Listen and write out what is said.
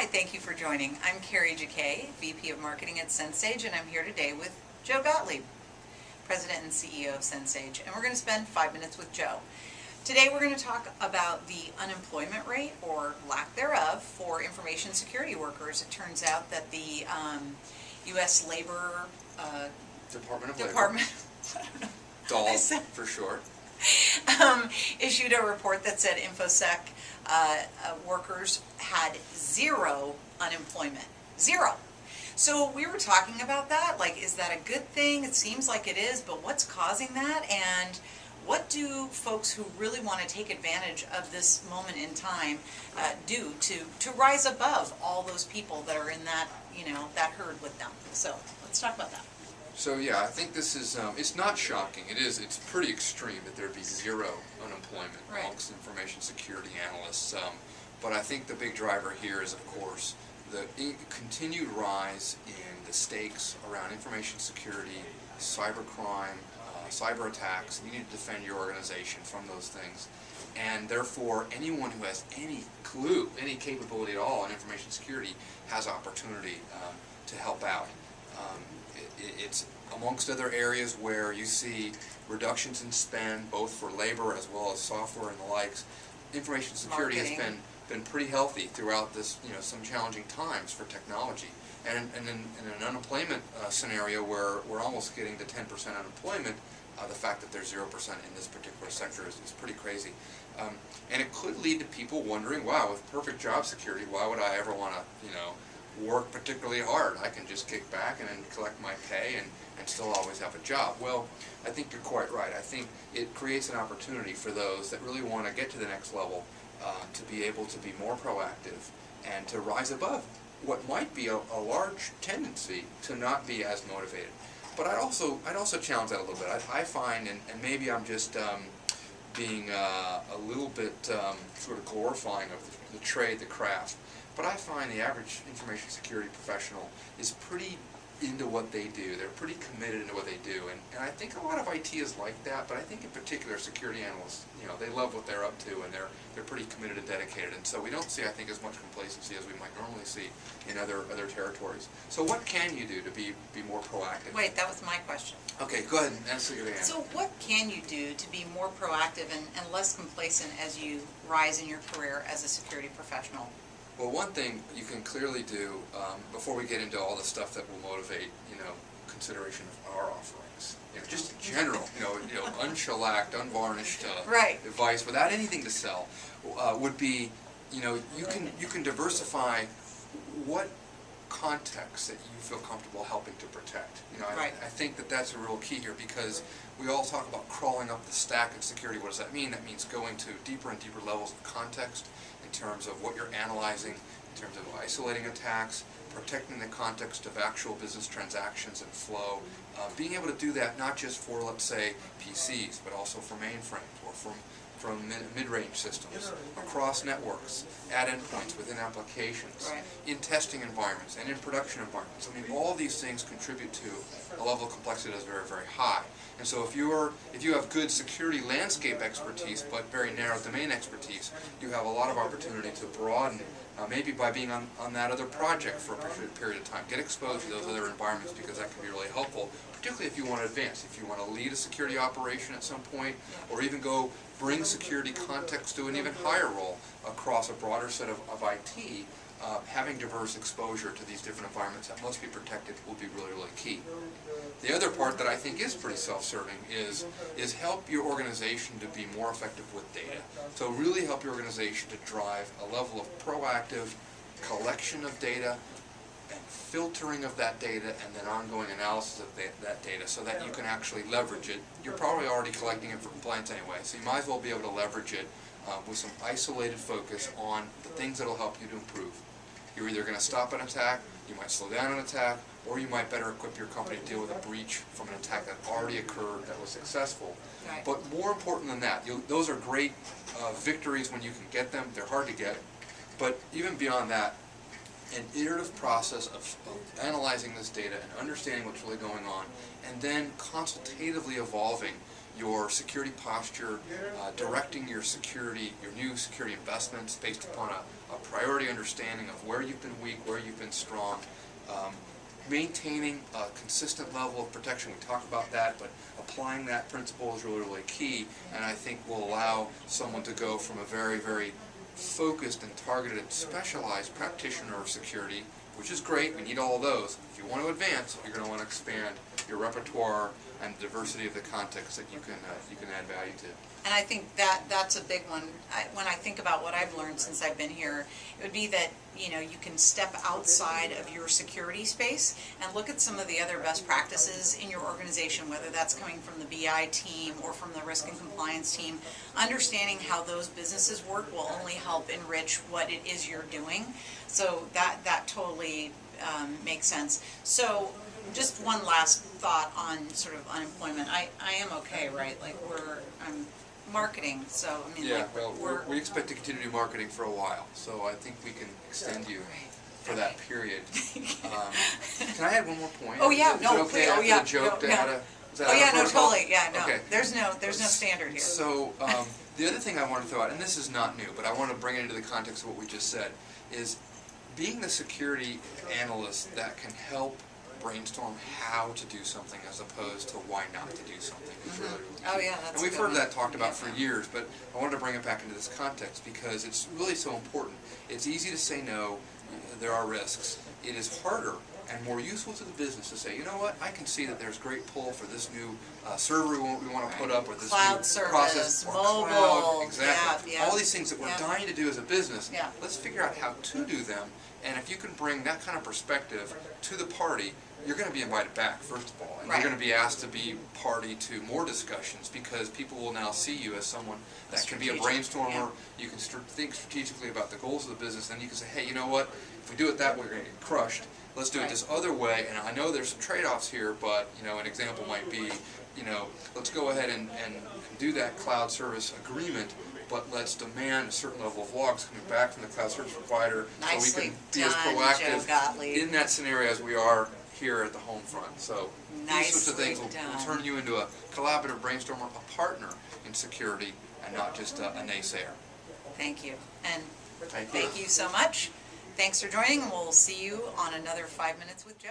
Hi, thank you for joining. I'm Carrie Jacquet, VP of Marketing at SenSage, and I'm here today with Joe Gottlieb, President and CEO of SenSage, and we're going to spend 5 minutes with Joe. Today we're going to talk about the unemployment rate, or lack thereof, for information security workers. It turns out that the U.S. Labor Department of Labor. I don't know. DOL for short. Issued a report that said InfoSec workers had zero unemployment. Zero. So we were talking about that, like, is that a good thing? It seems like it is, but what's causing that? And what do folks who really want to take advantage of this moment in time do to rise above all those people that are in that, that herd with them? So let's talk about that. So yeah, I think this is, it's not shocking. It's pretty extreme that there be zero unemployment amongst information security analysts. But I think the big driver here is, of course, the continued rise in the stakes around information security, cybercrime, cyber attacks. You need to defend your organization from those things. And therefore, anyone who has any clue, any capability at all in information security has opportunity to help out. It's amongst other areas where you see reductions in spend, both for labor as well as software and the likes. Information security has been pretty healthy throughout this, some challenging times for technology. And in an unemployment scenario where we're almost getting to 10% unemployment, the fact that there's 0% in this particular sector is pretty crazy. And it could lead to people wondering, wow, with perfect job security, why would I ever want to, work particularly hard? I can just kick back and then collect my pay and still always have a job. Well, I think you're quite right. I think it creates an opportunity for those that really want to get to the next level to be able to be more proactive and to rise above what might be a large tendency to not be as motivated. But I'd also challenge that a little bit. I find, and maybe I'm just being a little bit sort of glorifying of the trade, the craft, but I find the average information security professional is pretty into what they do. They're pretty committed into what they do, and I think a lot of IT is like that, but I think in particular security analysts, they love what they're up to, and they're pretty committed and dedicated, and so we don't see, I think, as much complacency as we might normally see in other territories. So what can you do to be more proactive? Wait, that was my question. Okay, go ahead and answer your hand. So what can you do to be more proactive and less complacent as you rise in your career as a security professional? Well, one thing you can clearly do, before we get into all the stuff that will motivate, consideration of our offerings, just in general, unshellacked, unvarnished advice without anything to sell, would be, you can diversify what context that you feel comfortable helping to protect. I think that that's a real key here, because we all talk about crawling up the stack of security. What does that mean? That means going to deeper and deeper levels of context in terms of what you're analyzing, in terms of isolating attacks, protecting the context of actual business transactions and flow, being able to do that not just for, let's say, PCs, but also for mainframes or from mid-range systems, across networks, at endpoints, within applications, in testing environments, and in production environments. I mean, all these things contribute to a level of complexity that is very, very high. And so if you have good security landscape expertise, but very narrow domain expertise, you have a lot of opportunity to broaden, maybe by being on that other project for a period of time. Get exposed to those other environments, because that can be really helpful, particularly if you want to advance, if you want to lead a security operation at some point, or even go bring security context to an even higher role across a broader set of IT. Having diverse exposure to these different environments that must be protected will be really, really key. The other part that I think is pretty self-serving is help your organization to be more effective with data. So really help your organization to drive a level of proactive collection of data and filtering of that data, and then ongoing analysis of that data, so that you can actually leverage it. You're probably already collecting it for compliance anyway, so you might as well be able to leverage it with some isolated focus on the things that will help you to improve. You're either going to stop an attack, you might slow down an attack, or you might better equip your company to deal with a breach from an attack that already occurred that was successful. But more important than that, those are great victories when you can get them. They're hard to get. But even beyond that, an iterative process of analyzing this data and understanding what's really going on, and then consultatively evolving your security posture, directing your security, your new security investments based upon a priority understanding of where you've been weak, where you've been strong, maintaining a consistent level of protection. We talk about that, but applying that principle is really, really key, and I think will allow someone to go from a very, very focused and targeted and specialized practitioner of security, which is great. We need all of those. If you want to advance, you're going to want to expand your repertoire and the diversity of the context that you can add value to. And I think that's a big one. When I think about what I've learned since I've been here, it would be that you can step outside of your security space and look at some of the other best practices in your organization, whether that's coming from the BI team or from the risk and compliance team. Understanding how those businesses work will only help enrich what it is you're doing. So that totally makes sense. So just one last thought on sort of unemployment. I am okay, right? Like I'm marketing, so I mean, yeah, like well, we expect to continue to do marketing for a while, so I think we can extend you for that period. Can I add one more point? Oh yeah, is no, it okay please. after Oh yeah, the joke no, to add no. a? Is that Oh yeah, no, protocol? totally. Yeah, no. Okay. There's no standard here. So the other thing I want to throw out, and this is not new, but I want to bring it into the context of what we just said, is being the security analyst that can help brainstorm how to do something as opposed to why not to do something. Is really, really key. Oh yeah, that's and we've a heard good that talked about for years, but I wanted to bring it back into this context because it's really so important. It's easy to say no, there are risks. It is harder and more useful to the business to say, you know what, I can see that there's great pull for this new server we want to put up, or this cloud new service, process, or mobile, cloud, exactly. yeah, All these things that we're dying to do as a business, yeah. Let's figure out how to do them, and if you can bring that kind of perspective to the party, you're going to be invited back, first of all, and you're going to be asked to be party to more discussions because people will now see you as someone that can be a brainstormer. Yeah. You can think strategically about the goals of the business, and you can say, hey, you know what, if we do it that way, we're going to get crushed. Let's do it this other way, and I know there's some trade-offs here, but an example might be, let's go ahead and do that cloud service agreement, but let's demand a certain level of logs coming back from the cloud service provider so we can be as proactive in that scenario as we are here at the home front. So these sorts of things will turn you into a collaborative brainstormer, a partner in security, and not just a naysayer. Thank you. And thank you so much. Thanks for joining, and we'll see you on another 5 Minutes with Joe.